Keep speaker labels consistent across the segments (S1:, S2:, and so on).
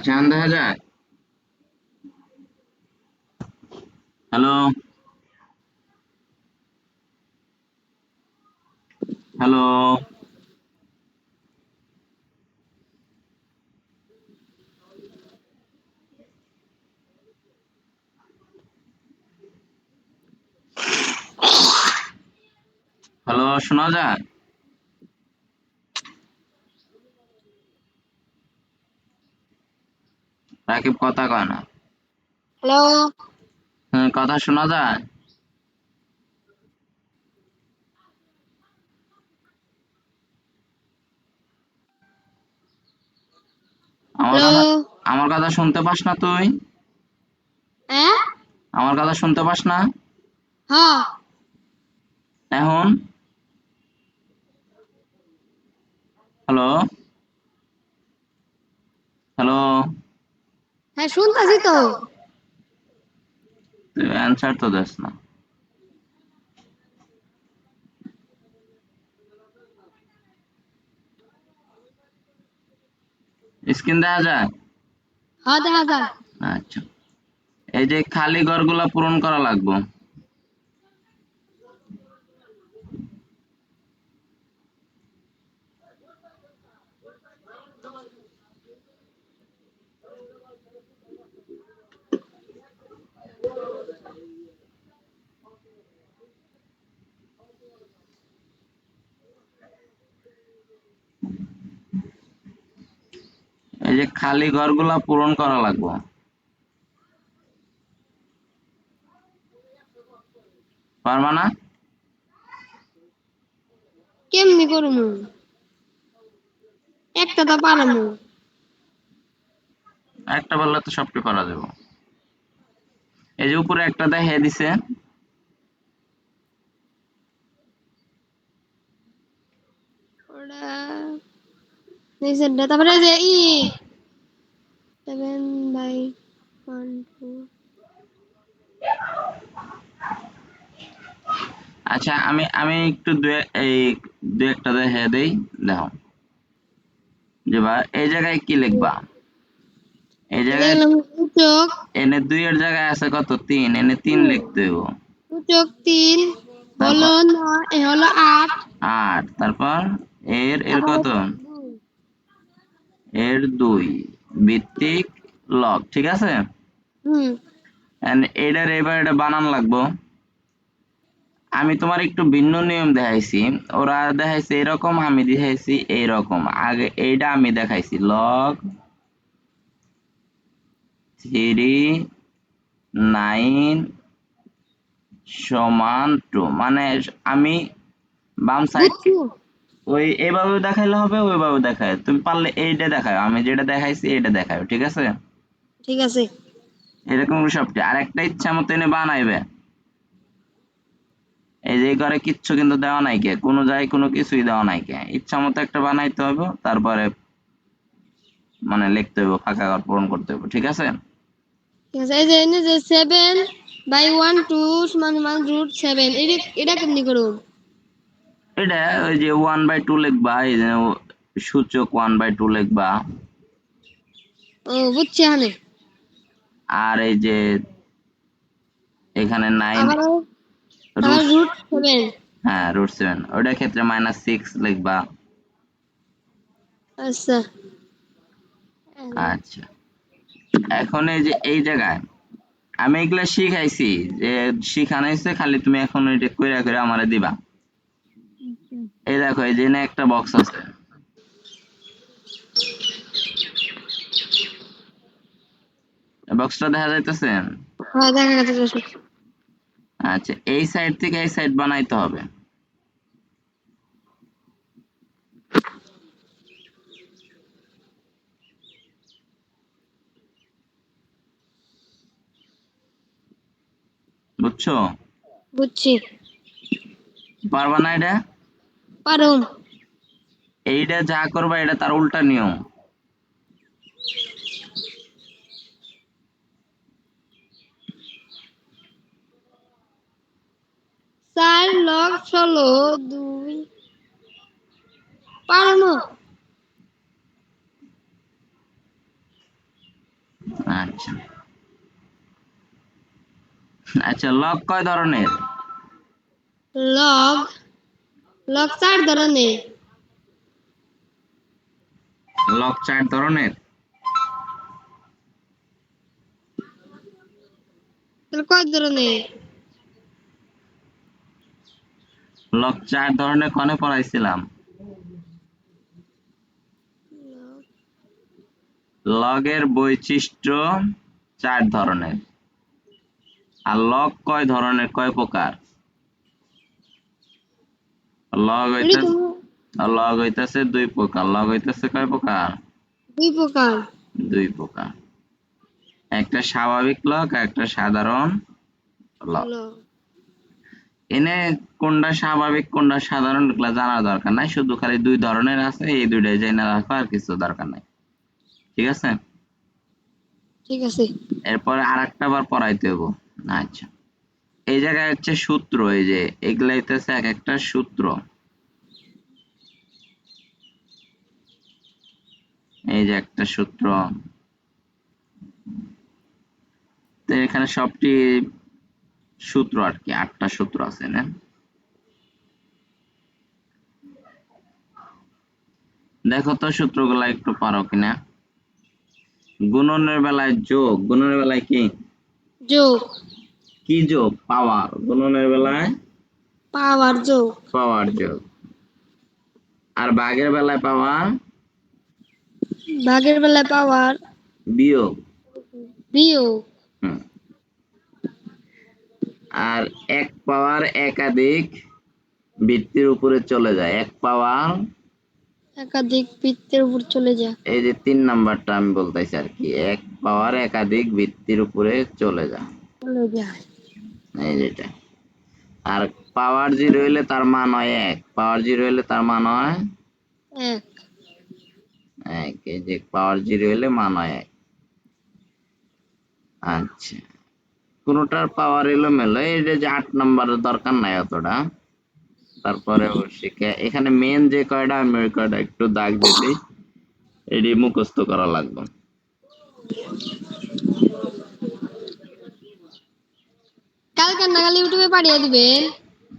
S1: আচ্ছা, দেখা যায়। হ্যালো, হ্যালো, হ্যালো, শোনা যায়? রাকিব কথা কয় না।
S2: হ্যালো।
S1: কথা শোনা যায়? আমার
S2: হ্যালো।
S1: কথা আমার কথা শুনতে পাস না তুই?
S2: হ্যাঁ।
S1: আমার কথা শুনতে পাস না?
S2: হ্যাঁ।
S1: এখন? হ্যালো, হ্যালো,
S2: হ্যাঁ শুনতাছি তো।
S1: তুই অ্যান্সার তো দিস না। স্ক্রিন দেখা যায়?
S2: হ্যাঁ দেখা যায়।
S1: আচ্ছা, এই যে খালি ঘরগুলা পূরণ করা লাগবে। এই যে খালি ঘরগুলা পূরণ করা লাগবে। পারবা না?
S2: কেমনি করমু? একটা তো পারমু।
S1: একটা বললে তো সবটি পারা যাবে। এই যে উপরে একটা দেখাই দিছে।
S2: ওটা নিচেরটা তারপরে যে 7/1 2।
S1: আচ্ছা, আমি আমি একটু এই দু একটা দেখে দেই। দেখো, যে এই জায়গায় কি লিখবা? এই জায়গায়
S2: দেখলাম সূচক।
S1: এনে 2 এর জায়গায় আছে কত? 3, এনে 3 লিখতে হইব।
S2: সূচক 3
S1: তারপর
S2: হলো 9 হলো 8।
S1: 8, তারপর এর
S2: তারপর
S1: কত?
S2: 2।
S1: এর 2 ভিত্তিক লব, ঠিক আছে?
S2: হুম।
S1: এন্ড এটার এবার এটা বানান লাগবো। আমি তোমার একটু ভিন্ন নিয়ম দেখাইছি। ওরা দেখাইছে এরকম, আমি দেখাইছি এইরকম। আগে এইটা আমি দেখাইছি লগ 3 9 সমান 2, মানে আমি বাম সাইড
S2: বুঝছো?
S1: ওই এইভাবে দেখাইলে হবে, ওইভাবে দেখায়। তুমি পারলে এইটা দেখায়, আমি যেটা দেখাইছি এইটা দেখায়, ঠিক আছে?
S2: ঠিক আছে।
S1: এরকম সবটি আর একটা ইচ্ছা মতো এনে বানাইবে। এই যে ঘরে কিচ্ছু কিন্তু দেওয়া নাই, কে কোনো জায়গায় কোনো কিছুই দেওয়া নাই, কে ইচ্ছা মতো একটা বানাইতে হবে, তারপরে মানে লিখতে হইব, ফাঁকা ঘর পূরণ করতে হইব, ঠিক আছে?
S2: ঠিক আছে। এই যে এনে যে 7/1 2 সমান সমান √7 এটা কেমনি করব?
S1: এটা ওই যে 1/2 লিখবা, এই যে সূচক 1/2 লিখবা।
S2: ও বুঝছি হানে।
S1: আর এই যে এখানে 9
S2: আবার আবার
S1: রুট,
S2: √7।
S1: হ্যাঁ √7, ওইটার ক্ষেত্রে -6 লিখবা।
S2: আচ্ছা।
S1: আচ্ছা, এখন এই যে এই জায়গায় আমি এগুলা শিখাইছি, যে শিখানো হয়েছে, খালি তুমি এখন এটা কইরা কইরা আমারে দিবা। এই দেখো, এই যে এনে একটা বক্স আছে, বক্সটা দেখা যাইতেছে?
S2: হ্যাঁ দেখা গেছে।
S1: আচ্ছা, এই সাইড থেকে এই সাইড বানাইতে হবে। বুঝছো?
S2: বুঝছি।
S1: পারবা না এটা?
S2: পারুম।
S1: এইটা যা করবা এটা তার উল্টা নিয়ম।
S2: 4 log 16 2। পারুম।
S1: আচ্ছা আচ্ছা, লগ কয় ধরনের?
S2: লগ লগ 4 ধরনের।
S1: লগ 4 ধরনের?
S2: তাহলে কয় ধরনের?
S1: লগ 4 ধরনের কনে পড়াইছিলাম? লগের বৈশিষ্ট্য 4 ধরনের। আর লগ কয় ধরনের, কয় প্রকার? লগ
S2: এটি
S1: হইতাছে,
S2: তো
S1: লগ হইতাছে 2 প্রকার। লগ হইতাছে কয় প্রকার?
S2: 2 প্রকার।
S1: 2 প্রকার। একটা স্বাভাবিক লগ, একটা সাধারণ লগ।
S2: লগ
S1: এনে কোনটা স্বাভাবিক কোনটা সাধারণ এগুলা জানার দরকার নাই, শুধু খালি 2 ধরনের আছে, এই দুইটাই জেনে রাখো, আর কিছু দরকার নাই। ঠিক আছে?
S2: ঠিক আছে।
S1: এরপরে আরেকটা বার পড়াইতে হইব। আচ্ছা, এই জায়গায় হচ্ছে সূত্র, এই যে এগুলা হইতেছে এক একটা সূত্র। এই যে একটা সূত্র, তো এখানে সবটি সূত্র আর কি, 8টা সূত্র আছে না? দেখো তো সূত্রগুলা একটু পারো কিনা। গুণনের বেলায় যোগ, গুণনের বেলায় কি?
S2: যোগ।
S1: কি যোগ? পাওয়ার। গুণনের বেলায়
S2: পাওয়ার যোগ।
S1: পাওয়ার যোগ। আর ভাগের বেলায় পাওয়ার
S2: ভাগের বেলায় পাওয়ার
S1: বিয়োগ।
S2: বিয়োগ।
S1: হুম। আর এক পাওয়ার একাধিক ভিত্তির উপরে চলে যায়। এক পাওয়ার,
S2: একাধিক বৃত্তের উপর চলে যায়।
S1: এই যে 3 নাম্বারটা আমি বলতেছি আর কি, এক পাওয়ার একাধিক ভিত্তির উপরে চলে যায়,
S2: চলে যায়।
S1: এই যেটা। আর পাওয়ার 0 হইলে তার মান হয় 1, পাওয়ার 0 হইলে তার মান হয়
S2: এক।
S1: 1, এই যে পাওয়ার 0 হইলে মান হয় 1। আচ্ছা, কোনটার পাওয়ার এলোমেলো, এই যে 8 নাম্বারের দরকার নাই অতটা। তারপরে এখানে মেন যে কয়টা, আমি ওই কয়টা একটু দাগ দিতেই এটি মুখস্থ করা লাগবে।
S2: কালকে নাগালে ইউটিউবে পাঠিয়ে দিবেন।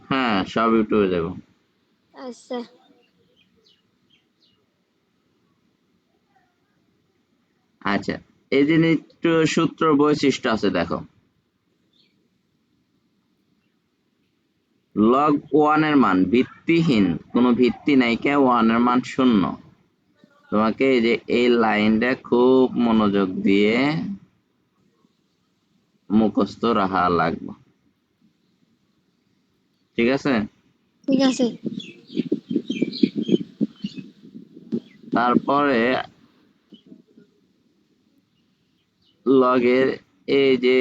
S1: হ্যাঁ, সব ইউটিউবে দেব।
S2: আচ্ছা।
S1: আচ্ছা, এই যে একটু সূত্র বৈশিষ্ট্য আছে দেখো। লগ 1 এর মান ভিত্তিহীন, কোনো ভিত্তি নাই, কে 1 এর মান 0। তোমাকে এই যে এই লাইনটা খুব মনোযোগ দিয়ে মুখস্থ রাখা লাগবে। ঠিক আছে?
S2: ঠিক আছে।
S1: তারপরে লগের এই যে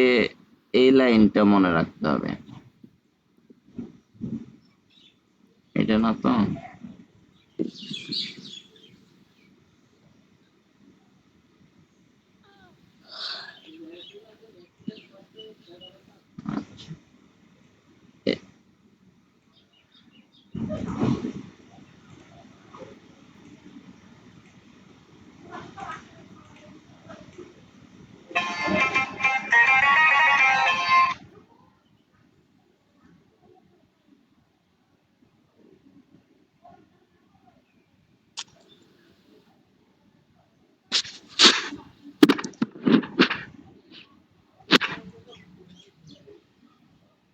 S1: এই লাইনটা মনে রাখতে হবে। এটা না তো? আচ্ছা, এ-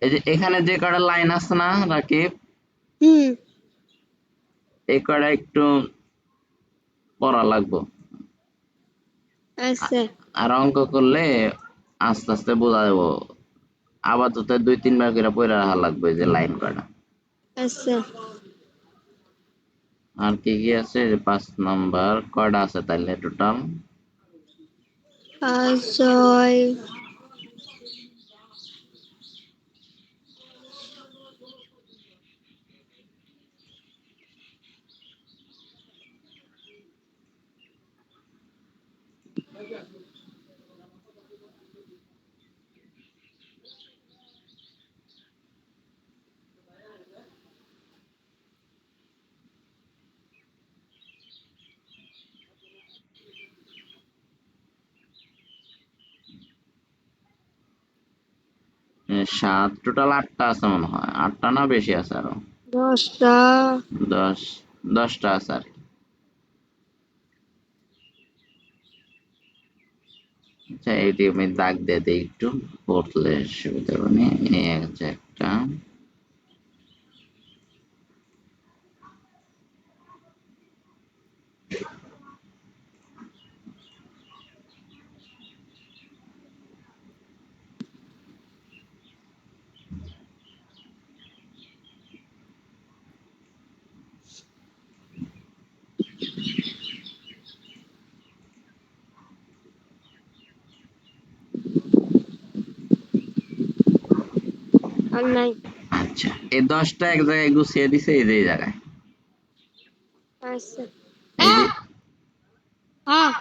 S1: এই যে এখানে যে কটা লাইন আছে না রাকিব,
S2: হুম।
S1: এই কটা একটু পড়া লাগবে।
S2: আচ্ছা।
S1: আর অঙ্ক করলে আস্তে আস্তে বোঝা যাবো। আপাতত 2-3 বার করে পড়ে রাখা লাগবে যে লাইন কটা।
S2: আচ্ছা।
S1: আর কি কি আছে? 5 নাম্বার কয়টা আছে তাহলে টোটাল?
S2: 5 6।
S1: সাত, টোটাল 8টা আছে মনে হয়, 8টা না বেশি আছে আরো।
S2: 10টা
S1: 10, 10টা আছে আর কি। আচ্ছা এইটি আমি দাগ দিয়ে দিই একটু, পড়লে সুবিধা হবে। এই হচ্ছে একটা।
S2: আর নাই।
S1: আচ্ছা এই 10টা এক জায়গায় গুছিয়ে দিছে, এই যে এই জায়গায়,
S2: আচ্ছা
S1: এই যে
S2: হ্যাঁ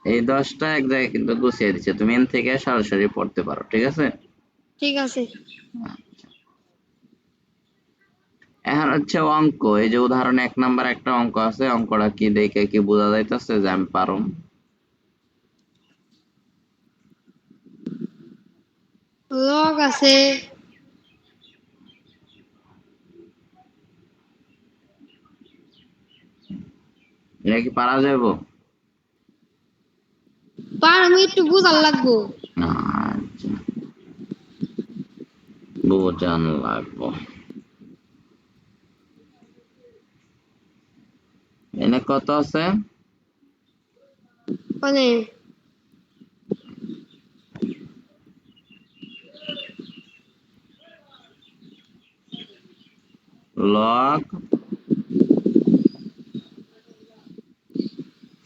S1: এই 10টা এক জায়গায় কিন্তু গুছিয়ে দিচ্ছে, তুমি এন থেকে সরাসরি পড়তে পারো, ঠিক আছে।
S2: ঠিক আছে।
S1: এখন হচ্ছে অঙ্ক, এই যে উদাহরণ 1 নাম্বার একটা অঙ্ক আছে, অঙ্কটা কি দেখে কি বোঝা যাইতেছে যে আমি পারো?
S2: লগ আছে,
S1: এটা কি পারা যাবো?
S2: পার আমি একটু বুঝার লাগবো।
S1: আচ্ছা বোঝান লাগবো। এনে কত আছে?
S2: মানে
S1: লগ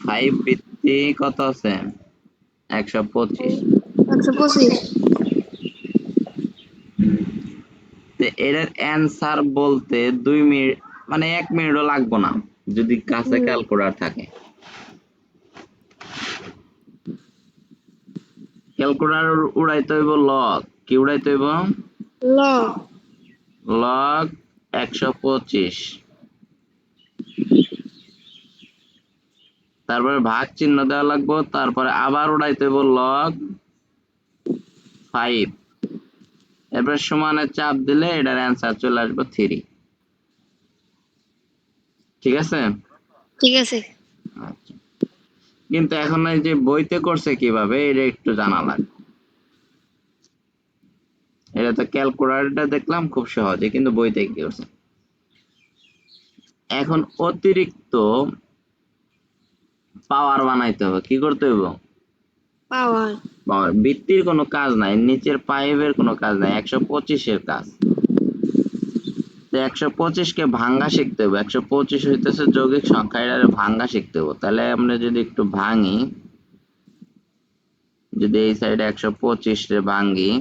S1: 5 বৃত্তি কত আছে? 125।
S2: 125।
S1: এটার অ্যান্সার বলতে 2 মিনিট, মানে 1 মিনিটও লাগবো না যদি কাছে
S2: হুম
S1: ক্যালকুলেটর থাকে। ক্যালকুলেটর উড়াইতে হইব লগ, কি উড়াইতে হইব?
S2: লগ
S1: লগ 125, তারপরে ভাগ চিহ্ন দেওয়া লাগবো, তারপরে আবার উড়াইতে হইব লগ 5, এরপরে সমানের চাপ দিলে এটার অ্যান্সার চলে আসবে 3। ঠিক আছে।
S2: ঠিক আছে।
S1: আচ্ছা কিন্তু এখন এই যে বইতে করছে কিভাবে এটা একটু জানা লাগবে। এটা তো ক্যালকুলেটরটা দেখলাম খুব সহজে, কিন্তু বইতে কি করছে। এখন অতিরিক্ত পাওয়ার বানাইতে হবে, কি করতে হবে?
S2: পাওয়ার
S1: পাওয়ার বৃত্তির কোনো কাজ নাই, নিচের পাইপের কোনো কাজ নাই, 125-এর কাজ। তো 125-কে ভাঙ্গা শিখতে হবে, 125 হইতেছে যৌগিক সংখ্যা, এটা ভাঙ্গা শিখতে হবে। তাহলে আমরা যদি একটু ভাঙি, যদি এই সাইডে 125 রে ভাঙ্গি,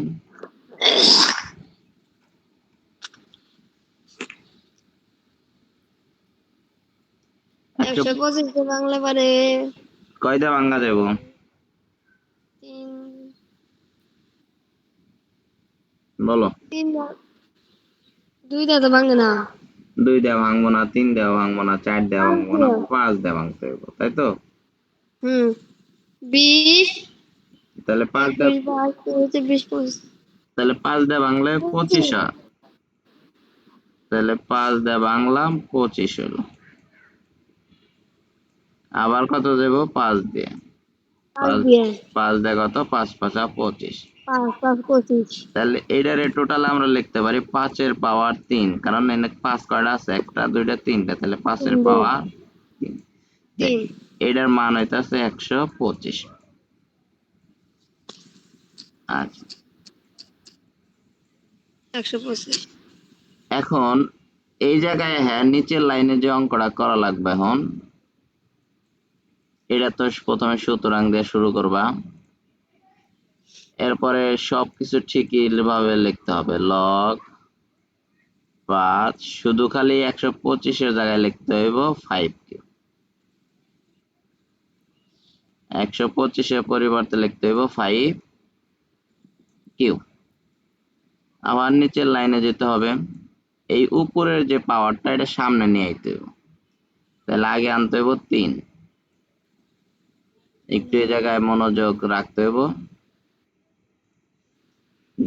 S1: 100
S2: 125 কে বাংলা পারে
S1: কয়টা ভাঙ্গা যাব?
S2: 3
S1: বলো।
S2: 3 দুইটা তো ভাঙে না।
S1: 2 দেওয়া ভাঙবো না, 3 দেওয়া ভাঙবো না, 4 দেওয়া
S2: পাঁচ
S1: ভাঙবো না,
S2: দিয়ে
S1: 5 দেওয়া ভাঙতে হবে, তাই তো?
S2: হুম 20
S1: তাহলে 5 দেওয়া,
S2: 21 22 23
S1: তাহলে 5 দেওয়া ভাঙলে 25
S2: 25।
S1: হয়। তাহলে 5 দেওয়া ভাঙলাম, 25 হলো। আবার কত দেব? 5 দিয়ে।
S2: 5
S1: 5,
S2: দিয়ে
S1: 5 দিয়ে কত? 5 5 25।
S2: 5 5 25।
S1: তাহলে এইটারে টোটাল আমরা লিখতে পারি 5-এর পাওয়ার 3, কারণ এখানে 5 কয়টা আছে? 1টা 2টা 3টা, তাহলে 5-এর
S2: 3
S1: পাওয়ার 3।
S2: 3
S1: এটার মান হইতাছে 125। আচ্ছা
S2: 125।
S1: এখন এই জায়গায় হ্যাঁ নিচের লাইনে যে অঙ্কটা করা লাগবে, এখন এটা তো প্রথমে সুতরাং দিয়ে শুরু করবা, এরপরে সবকিছু ঠিকই ভাবে লিখতে হবে। লগ 5, শুধু খালি 125-এর জায়গায় লিখতে হইব 5 কে, 125-এর পরিবর্তে লিখতে হইব 5 কিউ। আবার নিচের লাইনে যেতে হবে, এই উপরের যে পাওয়ারটা এটা সামনে নিয়ে আইতে হইব, তাহলে আগে আনতে হইব 3। একটু এই জায়গায় মনোযোগ রাখতে হইব।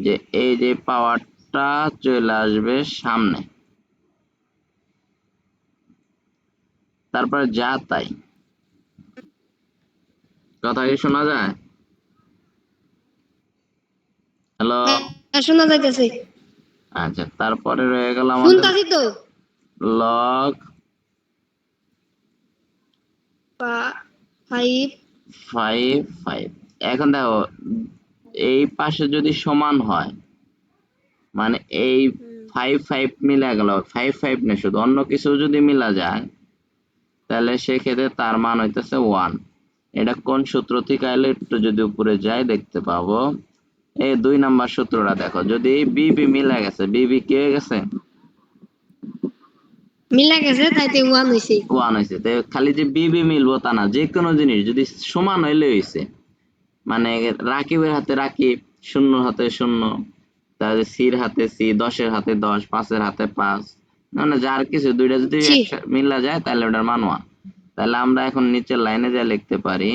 S1: যে এই যে পাওয়ারটা চলে আসবে সামনে, তারপরে যা তাই। কথা কি শোনা যায়? হ্যালো।
S2: হ্যাঁ, শোনা যাইতেছে।
S1: আচ্ছা, তারপরে রয়ে গেল আমাদের
S2: শুনতাছি তো।
S1: Log
S2: five.
S1: 5 5। এখন দেখো, এই পাশে যদি সমান হয়, মানে এই 5 5 মিলা গেল, 5 5 না, শুধু অন্য কিছু যদি মিলা যায়, তাহলে সেক্ষেত্রে তার মান হইতেছে 1। এটা কোন সূত্র থেকে আইলে একটু যদি উপরে যাই দেখতে পাবো। এই 2 নাম্বার সূত্রটা দেখো, যদি বিবি মিলা গেছে, বিবি কি হয়ে গেছে?
S2: মিলা গেছে, তাইতে ওয়ান হইছে।
S1: 1 হয়েছে। তো খালি যে বিবি মিলবো তা না, যে কোনো জিনিস যদি সমান হইলে হয়েছে। মানে রাকিবের হাতে রাকিব, শূন্যর হাতে শূন্য, তাহলে সির হাতে সি, 10-এর হাতে 10, 5-এর হাতে 5, মানে যার কিছু দুইটা যদি
S2: ছি।
S1: একসাথে মিলা যায় তাহলে ওটার মান 1। তাহলে আমরা এখন নিচের লাইনে যা লিখতে পারি,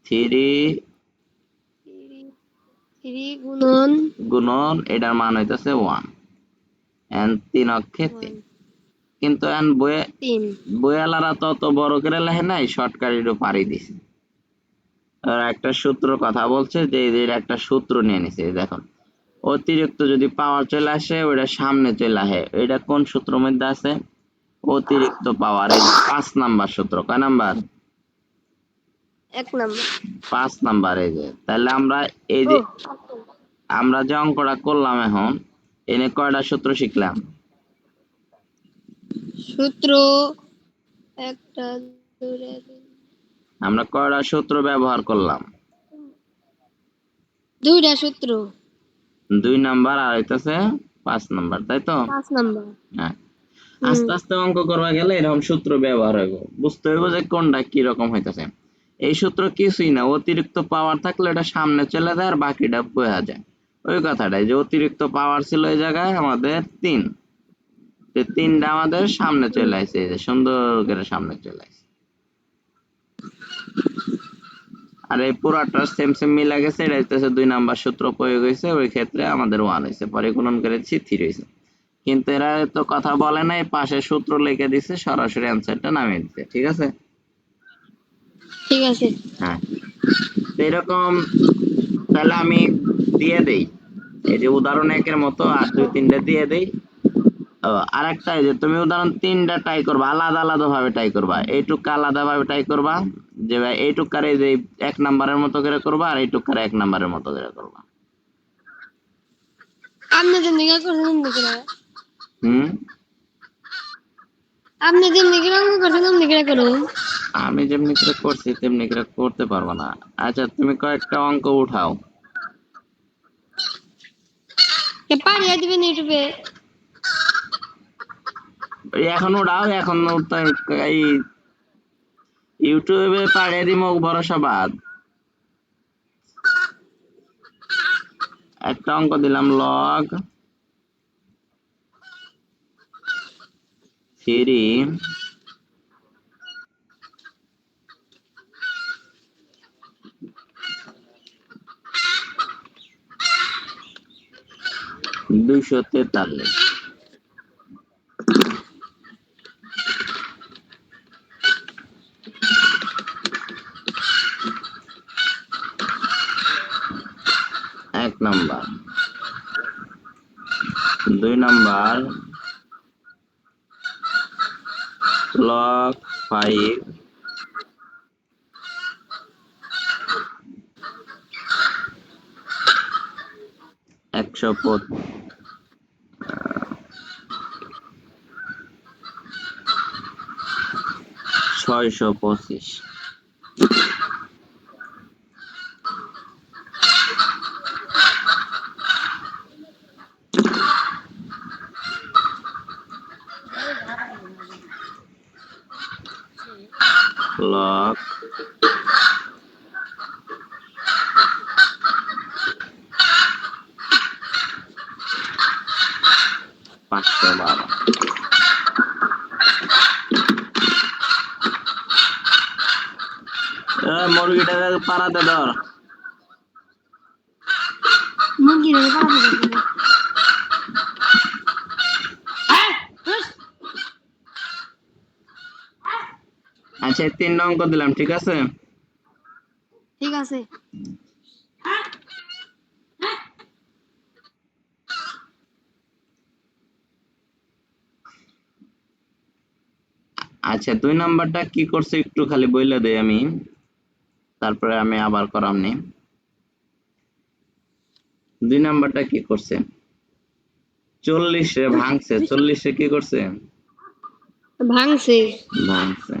S1: 3
S2: থ্রি গুণন
S1: গুণন এটার মান হইতেছে 1, এন 3 অক্ষে 3।
S2: ওয়ান।
S1: কিন্তু এন বইয়ে,
S2: 3।
S1: বইয়ালারা তো অত বড় করে লেখে নাই, শর্টকাট একটু পারি দিছে। আর একটা সূত্র কথা বলছে যে এর একটা সূত্র নিয়ে নিছে, এই দেখুন, অতিরিক্ত যদি পাওয়ার চলে আসে ওইটা সামনে চলে আসে। এটা কোন সূত্রের মধ্যে আছে? অতিরিক্ত পাওয়ার, এই 5 নাম্বার সূত্র। কয় নাম্বার?
S2: 1 নাম্বার।
S1: 5 নাম্বার। এই যে, তাহলে আমরা এই
S2: ও,
S1: যে আমরা যে অঙ্কটা করলাম এখন, এনে কয়টা সূত্র শিখলাম?
S2: সূত্র একটা, দুইটা,
S1: আমরা কয়টা সূত্র ব্যবহার করলাম?
S2: দুইটা সূত্র।
S1: 2 নাম্বার আর হইতেছে 5 নাম্বার, তাই তো?
S2: 5 নাম্বার।
S1: হ্যাঁ।
S2: হুম।
S1: আস্তে আস্তে অঙ্ক করবা গেলে এরকম সূত্র ব্যবহার হইব, বুঝতে হইব যে কোনটা কি রকম হইতেছে। এই সূত্র কিছুই না, অতিরিক্ত পাওয়ার থাকলে এটা সামনে চলে যায় আর বাকিটা বয়া যায়। ওই কথাটাই, যে অতিরিক্ত পাওয়ার ছিল এই জায়গায় আমাদের 3, 3টা আমাদের সামনে চলে আসছে, এই যে সুন্দর করে সামনে চলে আসছে। আর এই পুরাটা সেম সেম মিলা গেছে, এটা হইতেছে 2 নাম্বার সূত্র প্রয়োগ হয়েছে, ওই ক্ষেত্রে আমাদের 1 হয়েছে, পরে গুণন করেছি 3 হয়েছে। কিন্তু এরা তো কথা বলে নাই, পাশে সূত্র লিখে দিছে, সরাসরি অ্যান্সারটা নামিয়ে দিছে। ঠিক আছে?
S2: ঠিক আছে।
S1: হ্যাঁ। তো এরকম, তাহলে আমি দিয়ে দেই, এই যে উদাহরণ 1-এর মতো আর 2-3টা দিয়ে দেই। আর একটা, এই যে তুমি উদাহরণ 3টা ট্রাই করবা, আলাদা আলাদা ভাবে ট্রাই করবা, এইটুক আলাদা ভাবে ট্রাই করবা, যে ভাই এইটুক কারে যে 1 নাম্বারের মতো করে করবা, আর এইটুক কারে 1 নাম্বারের মতো করে করবা।
S2: আপনি যেমনি করে করছেন তেমনি করে।
S1: হুম।
S2: আপনি যেমনি করে অঙ্ক করছেন তেমনি করে করুন।
S1: আমি যেমনি করে করছি তেমনি করে করতে পারবো না। আচ্ছা, তুমি কয়েকটা অঙ্ক উঠাও।
S2: পাঠিয়ে দিবেন ইউটিউবে।
S1: এখন উঠাও, এখন এই ইউটিউবে পাঠিয়ে দিমো, ভরসা বাদ। একটা অঙ্ক দিলাম, log 3 243। 1 number. 2 number, log 5 125, 625। Log 512। মুরগিটা পাড়াতে ধর।
S2: কিভাবে পালাতে পারবো না।
S1: আচ্ছা, এই 3টা অঙ্ক দিলাম, ঠিক আছে?
S2: ঠিক আছে।
S1: আচ্ছা, 2 নাম্বারটা কি করছে একটু খালি বইলা দেই আমি, তারপরে আমি আবার করামনি। 2 নাম্বারটা কি করছে? 40 রে ভাঙছে। 40 রে কি করছে?
S2: ভাঙছে।
S1: ভাঙছে।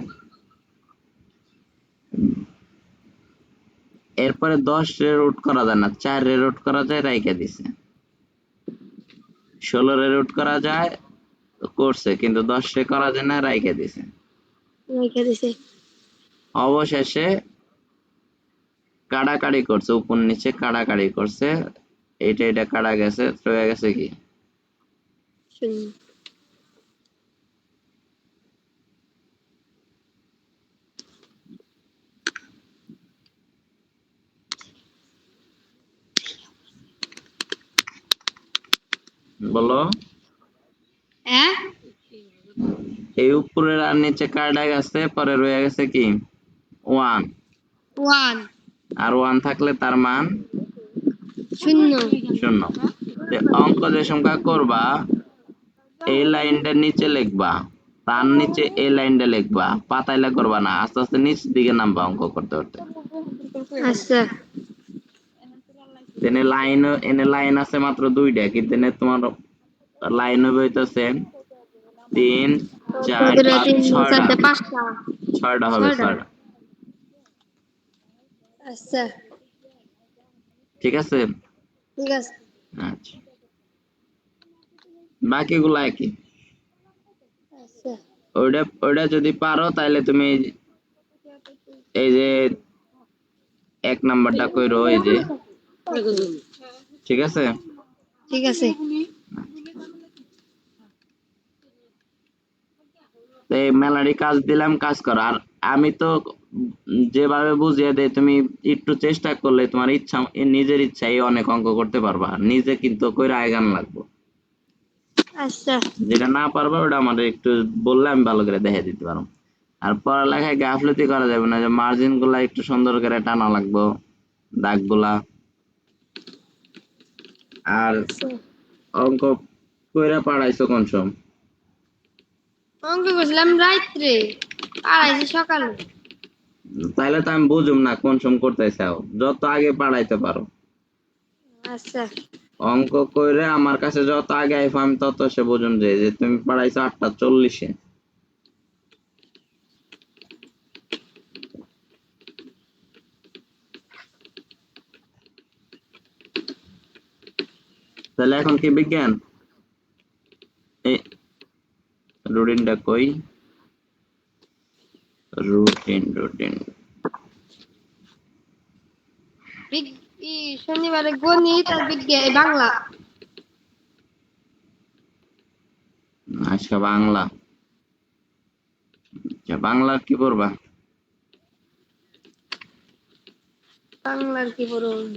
S1: এরপরে 10 রে রুট করা যায় না, 4 রে রুট করা যায়, রাইখা দিছে। 16 রে রুট করা যায়, করছে, কিন্তু 10 রে করা যায় না, রাইখা দিছে।
S2: রেখে দিছে।
S1: অবশেষে কাড়াকাড়ি করছে, উপর নিচে কাড়াকাড়ি করছে, এটা কাড়া গেছে, রয়ে গেছে কি?
S2: শূন্য।
S1: বলো।
S2: হ্যাঁ,
S1: এই উপরের আর নিচে কাড়া গেছে, পরে রয়ে গেছে কি? 1।
S2: 1
S1: আর 1 থাকলে তার মান
S2: শূন্য।
S1: 0। অঙ্ক যে সংখ্যা করবা, এই লাইনটা নিচে লিখবা, তার নিচে এই লাইনটা লিখবা, পাতাইলা করবা না, আস্তে আস্তে নিচ দিকে নামবা অঙ্ক করতে করতে।
S2: আচ্ছা।
S1: এনে লাইন আছে মাত্র 2টা, কিন্তু এনে তোমার লাইন হবে হইতেছে 3, 4, 5, 6টা।
S2: 5টা।
S1: 6টা হবে,
S2: 6টা।
S1: 6টা।
S2: আচ্ছা,
S1: ঠিক আছে।
S2: ঠিক আছে।
S1: আচ্ছা, বাকিগুলো একই।
S2: আচ্ছা।
S1: ওইটা যদি পারো তাহলে তুমি এই যে 1 নাম্বারটা কইরো, এই যে, ঠিক আছে।
S2: ঠিক আছে।
S1: তো এই মেলাডি কাজ দিলাম, কাজ করো। আর আমি তো যেভাবে বুঝিয়ে দেই, তুমি একটু চেষ্টা করলে তোমার ইচ্ছা, নিজের ইচ্ছাই অনেক অঙ্ক করতে পারবা। নিজে কিন্তু কইরা আগান লাগবো।
S2: আচ্ছা।
S1: যেটা না পারবা ওটা আমাদের একটু বললে আমি ভালো করে দেখে দিতে পারবো। আর পড়ালেখায় গাফলতি করা যাবে না, যে মার্জিন গুলা একটু সুন্দর করে টানা লাগবো, দাগ গুলা। আর
S2: আচ্ছা।
S1: অঙ্ক কইরা পাড়াইছো কোন সময়?
S2: অঙ্ক করছিলাম রাত্রে, আড়াইশে সকালে।
S1: তাইলে তো আমি বুঝুম না কোন সময় করতে চাও, যত আগে পাড়াইতে পারো।
S2: আচ্ছা।
S1: অঙ্ক কইরে আমার কাছে যত আগে আইফো, আমি তত সে বুঝুম যে যে তুমি পাড়াইছো 8টা 40-এ। তাহলে এখন কি বিজ্ঞান? এই রুটিনটা কই? রুটিন।
S2: শনিবারে গণিত আর বিজ্ঞান, বাংলা।
S1: আজকে বাংলা। আচ্ছা, বাংলার কি পড়বা?
S2: বাংলার কি বলুন?